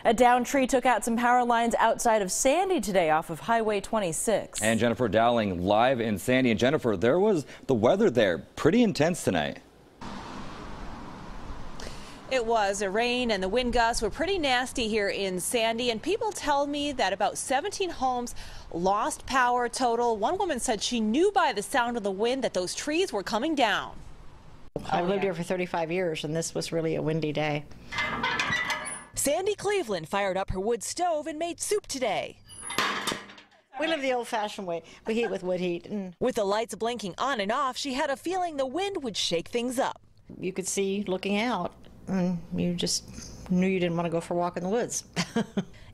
A downed tree took out some power lines outside of Sandy today off of Highway 26. And Jennifer Dowling live in Sandy. And Jennifer, there was the weather there pretty intense tonight. It was. The rain and the wind gusts were pretty nasty here in Sandy, and people tell me that about 17 homes lost power total. One woman said she knew by the sound of the wind that those trees were coming down. I've lived here for 35 years, and this was really a windy day. Sandy Cleveland fired up her wood stove and made soup today. We live the old-fashioned way. We heat with wood heat. With the lights blinking on and off, she had a feeling the wind would shake things up. You could see looking out, and you just knew you didn't want to go for a walk in the woods.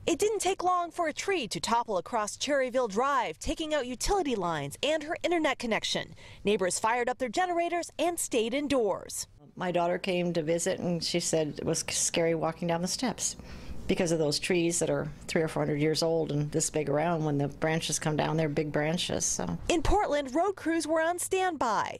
It didn't take long for a tree to topple across Cherryville Drive, taking out utility lines and her internet connection. Neighbors fired up their generators and stayed indoors. My daughter came to visit, and she said it was scary walking down the steps because of those trees that are 300 or 400 years old and this big around. When the branches come down, they're big branches. So. In Portland, road crews were on standby.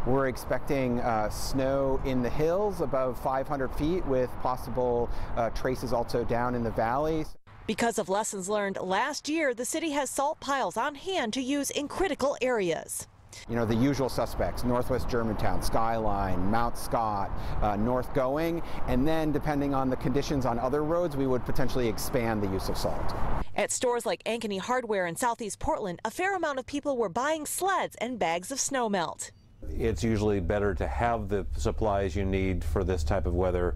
We're expecting snow in the hills above 500 feet with possible traces also down in the valleys. Because of lessons learned last year, the city has salt piles on hand to use in critical areas. You know, the usual suspects: Northwest Germantown, Skyline, Mount Scott, North Going, and then depending on the conditions on other roads, we would potentially expand the use of salt. At stores like Ankeny Hardware in Southeast Portland, a fair amount of people were buying sleds and bags of snow melt. It's usually better to have the supplies you need for this type of weather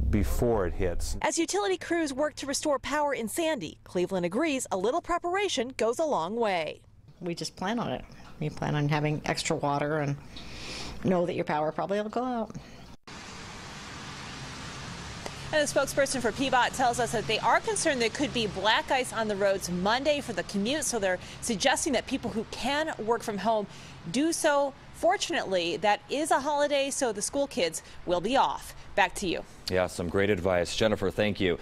before it hits. As utility crews work to restore power in Sandy, Cleveland agrees a little preparation goes a long way. We just plan on it. We plan on having extra water and know that your power probably will go out. And a spokesperson for PBOT tells us that they are concerned there could be black ice on the roads Monday for the commute, so they're suggesting that people who can work from home do so. Fortunately, that is a holiday, so the school kids will be off. Back to you. Yeah, some great advice. Jennifer, thank you.